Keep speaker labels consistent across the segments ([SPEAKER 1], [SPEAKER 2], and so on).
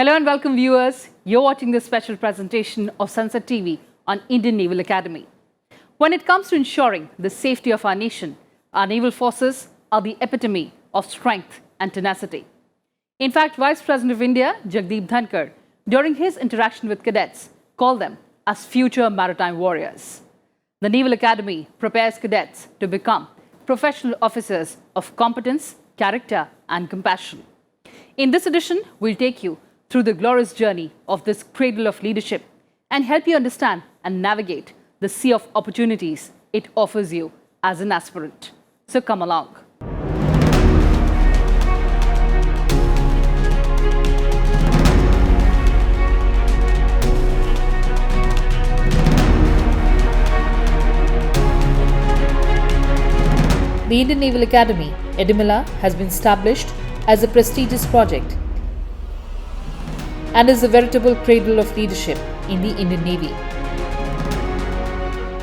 [SPEAKER 1] Hello and welcome viewers. You're watching this special presentation of Sansad TV on Indian Naval Academy. When it comes to ensuring the safety of our nation, our naval forces are the epitome of strength and tenacity. In fact, Vice President of India, Jagdeep Dhankar, during his interaction with cadets, called them as future maritime warriors. The Naval Academy prepares cadets to become professional officers of competence, character and compassion. In this edition, we'll take you through the glorious journey of this cradle of leadership and help you understand and navigate the sea of opportunities it offers you as an aspirant. So come along.
[SPEAKER 2] The Indian Naval Academy, Edimala, has been established as a prestigious project and is a veritable cradle of leadership in the Indian Navy.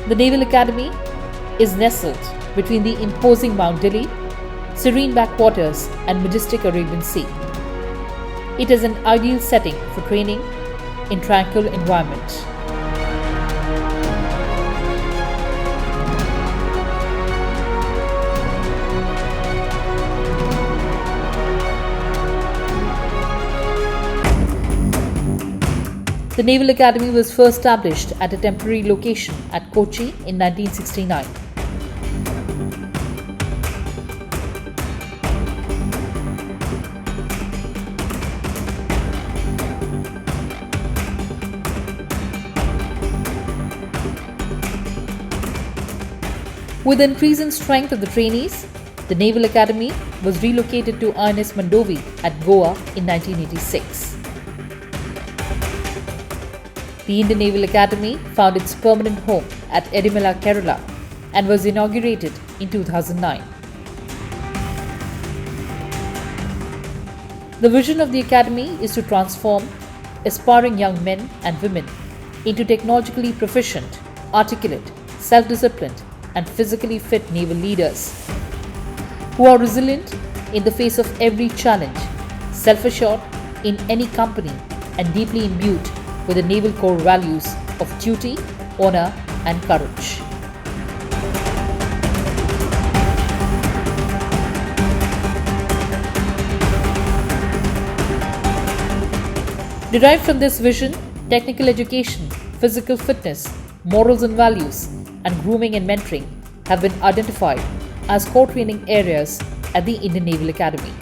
[SPEAKER 2] The Naval Academy is nestled between the imposing Mount Delhi, serene backwaters and majestic Arabian Sea. It is an ideal setting for training in tranquil environment. The Naval Academy was first established at a temporary location at Kochi in 1969. With the increasing strength of the trainees, the Naval Academy was relocated to INS Mandovi at Goa in 1986. The Indian Naval Academy found its permanent home at Edimala, Kerala and was inaugurated in 2009. The vision of the Academy is to transform aspiring young men and women into technologically proficient, articulate, self-disciplined and physically fit naval leaders who are resilient in the face of every challenge, self-assured in any company and deeply imbued with the naval core values of duty, honor and courage. Derived from this vision, technical education, physical fitness, morals and values, and grooming and mentoring have been identified as core training areas at the Indian Naval Academy.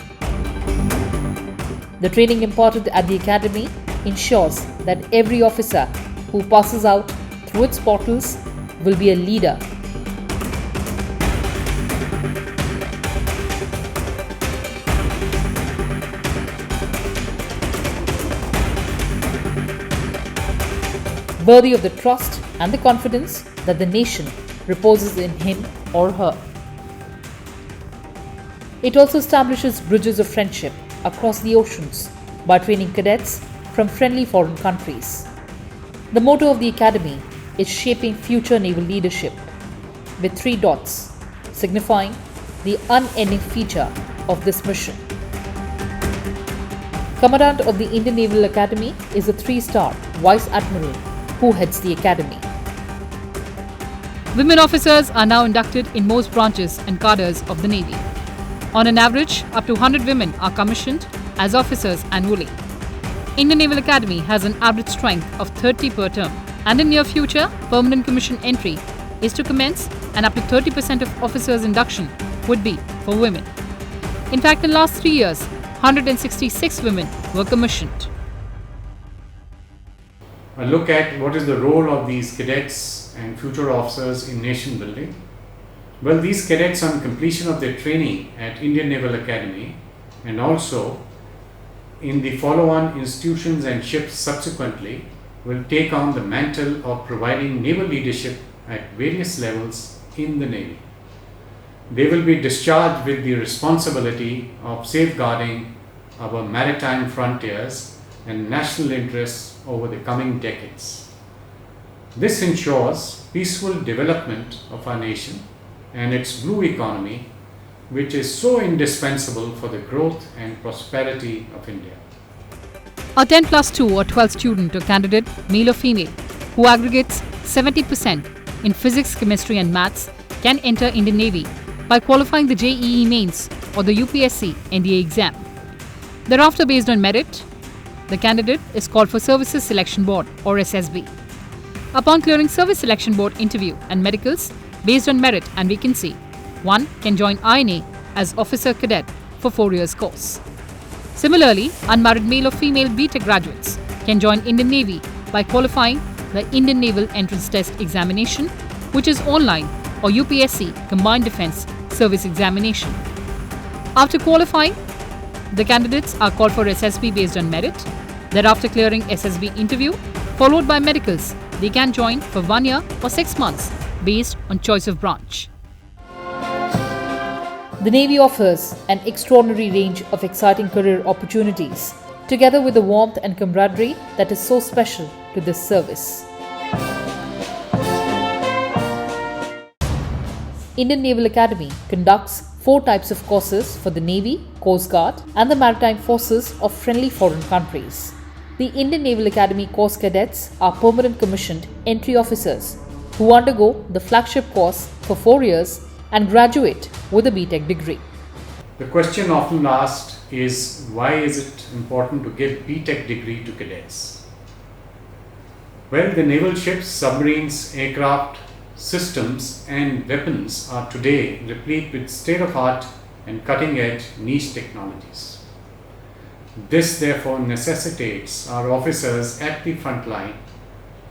[SPEAKER 2] The training imparted at the Academy ensures that every officer who passes out through its portals will be a leader. Worthy of the trust and the confidence that the nation reposes in him or her. It also establishes bridges of friendship across the oceans by training cadets from friendly foreign countries. The motto of the Academy is shaping future naval leadership with 3 dots, signifying the unending feature of this mission. Commandant of the Indian Naval Academy is a 3-star Vice Admiral who heads the Academy.
[SPEAKER 1] Women officers are now inducted in most branches and cadres of the Navy. On an average, up to 100 women are commissioned as officers annually. Indian Naval Academy has an average strength of 30 per term, and in near future, permanent commission entry is to commence and up to 30% of officers' induction would be for women. In fact, in the last 3 years, 166 women were commissioned.
[SPEAKER 3] A look at what is the role of these cadets and future officers in nation building. Well, these cadets on completion of their training at Indian Naval Academy and also in the follow-on institutions and ships subsequently will take on the mantle of providing naval leadership at various levels in the Navy. They will be discharged with the responsibility of safeguarding our maritime frontiers and national interests over the coming decades. This ensures peaceful development of our nation and its blue economy, which is so indispensable for the growth and prosperity of India.
[SPEAKER 1] A 10 plus 2 or 12 student or candidate, male or female, who aggregates 70% in physics, chemistry and maths can enter Indian Navy by qualifying the JEE Mains or the UPSC NDA exam. Thereafter, based on merit, the candidate is called for Services Selection Board or SSB. Upon clearing Service Selection Board interview and medicals based on merit and vacancy, one can join INA as Officer Cadet for 4 years course. Similarly, unmarried male or female BTech graduates can join Indian Navy by qualifying the Indian Naval Entrance Test Examination, which is online, or UPSC Combined Defence Service Examination. After qualifying, the candidates are called for SSB based on merit. Thereafter, clearing SSB interview, followed by medicals, they can join for 1 year or 6 months based on choice of branch.
[SPEAKER 2] The Navy offers an extraordinary range of exciting career opportunities, together with the warmth and camaraderie that is so special to this service. Indian Naval Academy conducts 4 types of courses for the Navy, Coast Guard, and the maritime forces of friendly foreign countries. The Indian Naval Academy course cadets are permanent commissioned entry officers who undergo the flagship course for 4 years and graduate with a BTech degree.
[SPEAKER 3] The question often asked is, why is it important to give BTech degree to cadets? Well, the naval ships, submarines, aircraft, systems and weapons are today replete with state-of-art and cutting-edge niche technologies. This therefore necessitates our officers at the front line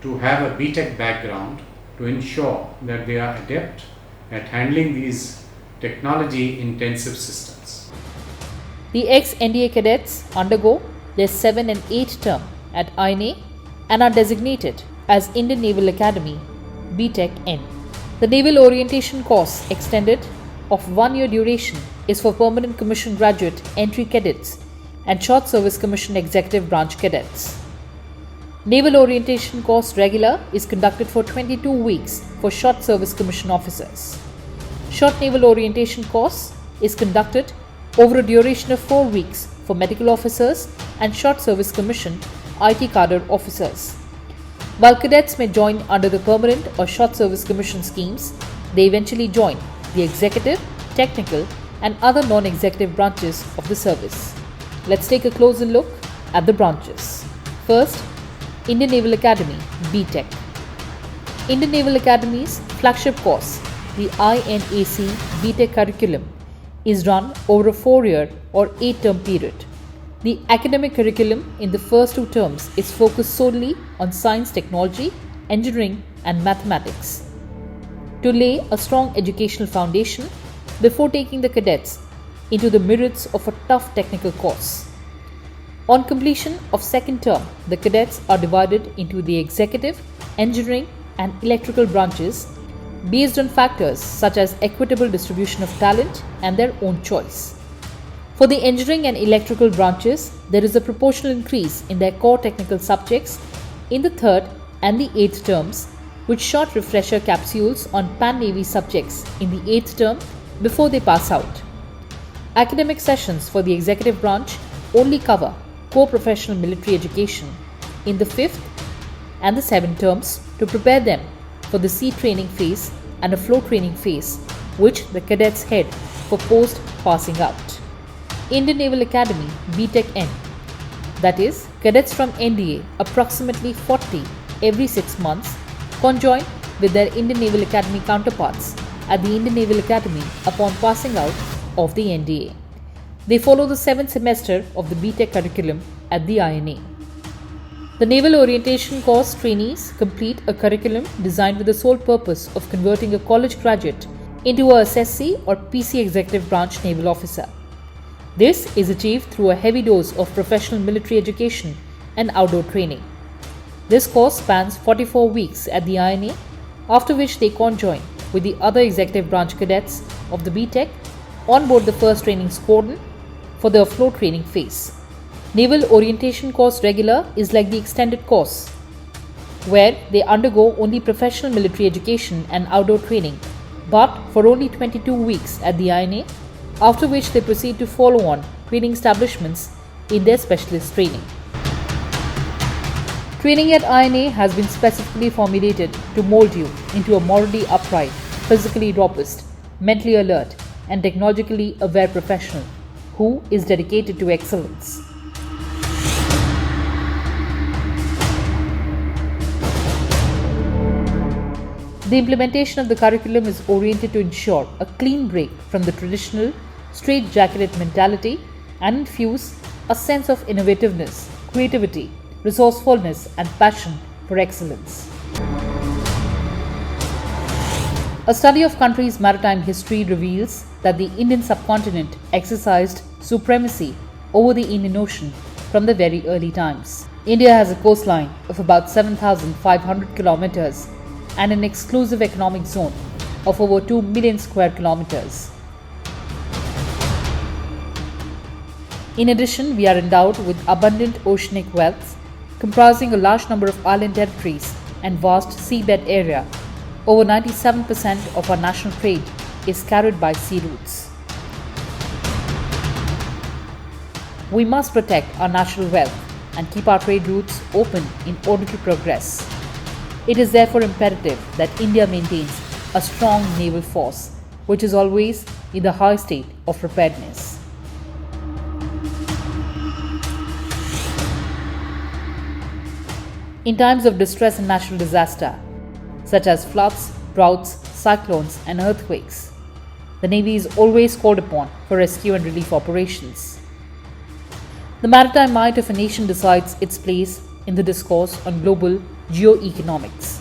[SPEAKER 3] to have a BTech background to ensure that they are adept at handling these technology-intensive systems.
[SPEAKER 2] The ex-NDA cadets undergo their 7 and 8 term at INA and are designated as Indian Naval Academy BTech N. The Naval Orientation course extended of 1 year duration is for permanent commission graduate entry cadets and short service commission executive branch cadets. Naval Orientation course regular is conducted for 22 weeks for short service commission officers. Short Naval Orientation course is conducted over a duration of 4 weeks for medical officers and short service commission IT cadre officers. While cadets may join under the permanent or short service commission schemes, they eventually join the executive, technical and other non-executive branches of the service. Let's take a closer look at the branches. First, Indian Naval Academy BTech. Indian Naval Academy's flagship course, the INAC BTech curriculum, is run over a 4-year or 8-term period. The academic curriculum in the first 2 terms is focused solely on science, technology, engineering and mathematics to lay a strong educational foundation before taking the cadets into the myriads of a tough technical course. On completion of 2nd term, the cadets are divided into the executive, engineering and electrical branches based on factors such as equitable distribution of talent and their own choice. For the engineering and electrical branches, there is a proportional increase in their core technical subjects in the 3rd and the 8th terms, with short refresher capsules on pan-Navy subjects in the 8th term before they pass out. Academic sessions for the executive branch only cover core professional military education in the 5th and the 7th terms to prepare them for the sea training phase and a flow training phase, which the cadets head for post-passing out. Indian Naval Academy BTech N, that is, cadets from NDA, approximately 40 every 6 months, conjoin with their Indian Naval Academy counterparts at the Indian Naval Academy upon passing out of the NDA. They follow the 7th semester of the BTech curriculum at the INA. The Naval Orientation course trainees complete a curriculum designed with the sole purpose of converting a college graduate into a SSC or PC executive branch naval officer. This is achieved through a heavy dose of professional military education and outdoor training. This course spans 44 weeks at the INA, after which they conjoin with the other executive branch cadets of the BTech on board the 1st Training Squadron for their flow training phase. Naval Orientation course regular is like the extended course, where they undergo only professional military education and outdoor training, but for only 22 weeks at the INA, after which they proceed to follow on training establishments in their specialist training. Training at INA has been specifically formulated to mold you into a morally upright, physically robust, mentally alert, and technologically aware professional who is dedicated to excellence. The implementation of the curriculum is oriented to ensure a clean break from the traditional straight-jacketed mentality and infuse a sense of innovativeness, creativity, resourcefulness, and passion for excellence. A study of country's maritime history reveals that the Indian subcontinent exercised supremacy over the Indian Ocean from the very early times. India has a coastline of about 7,500 kilometers and an exclusive economic zone of over 2 million square kilometers. In addition, we are endowed with abundant oceanic wealth, comprising a large number of island territories and vast seabed area. Over 97% of our national trade is carried by sea routes. We must protect our natural wealth and keep our trade routes open in order to progress. It is therefore imperative that India maintains a strong naval force, which is always in the high state of preparedness. In times of distress and natural disaster, such as floods, droughts, cyclones, and earthquakes, the Navy is always called upon for rescue and relief operations. The maritime might of a nation decides its place in the discourse on global geoeconomics.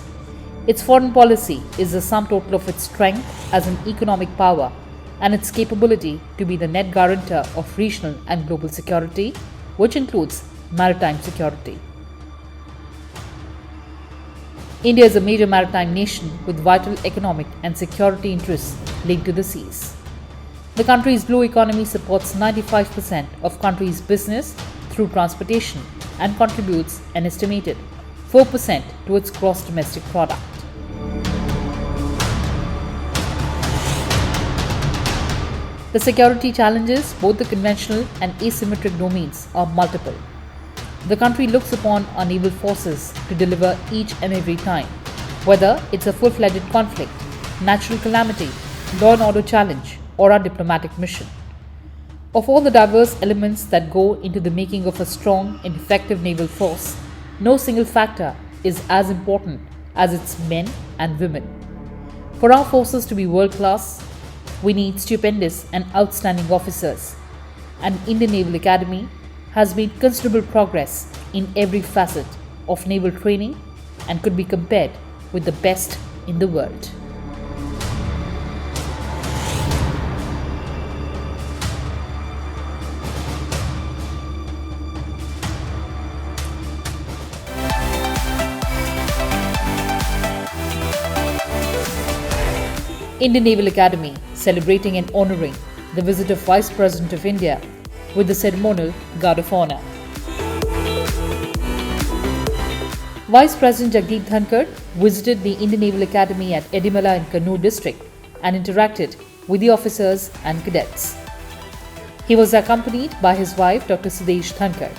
[SPEAKER 2] Its foreign policy is the sum total of its strength as an economic power and its capability to be the net guarantor of regional and global security, which includes maritime security. India is a major maritime nation with vital economic and security interests linked to the seas. The country's blue economy supports 95% of country's business through transportation and contributes an estimated 4% to its gross domestic product. The security challenges, both the conventional and asymmetric domains, are multiple. The country looks upon our naval forces to deliver each and every time, whether it's a full-fledged conflict, natural calamity, law and order challenge, or a diplomatic mission. Of all the diverse elements that go into the making of a strong and effective naval force, no single factor is as important as its men and women. For our forces to be world-class, we need stupendous and outstanding officers, and Indian Naval Academy has made considerable progress in every facet of naval training and could be compared with the best in the world. Indian Naval Academy celebrating and honouring the visit of Vice President of India with the ceremonial Guard of Honour. Vice President Jagdeep Dhankar visited the Indian Naval Academy at Edimala in Kannur district and interacted with the officers and cadets. He was accompanied by his wife Dr. Sudesh Dhankar.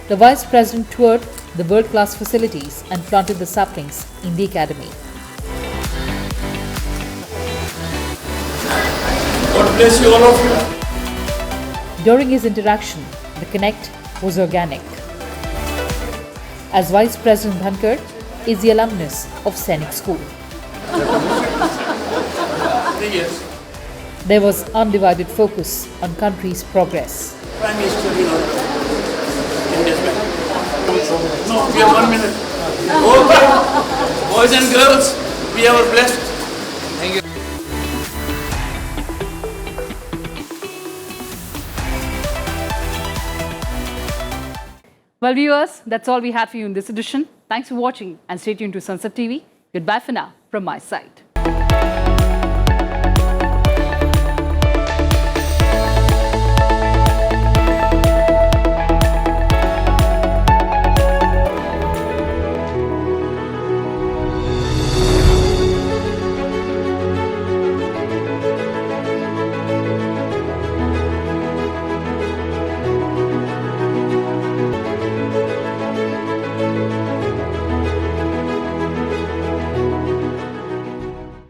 [SPEAKER 2] The Vice President toured the world-class facilities and planted the saplings in the academy.
[SPEAKER 4] God bless you, all of you.
[SPEAKER 2] During his interaction, the connect was organic. As Vice President Dhankar is the alumnus of Sainik School.
[SPEAKER 4] Yes.
[SPEAKER 2] There was undivided focus on country's progress.
[SPEAKER 4] Prime Minister, India's back. No, we have 1 minute. Okay. Boys and girls, we are blessed. Thank you.
[SPEAKER 1] Well, viewers, that's all we had for you in this edition. Thanks for watching and stay tuned to Sansad TV. Goodbye for now from my side.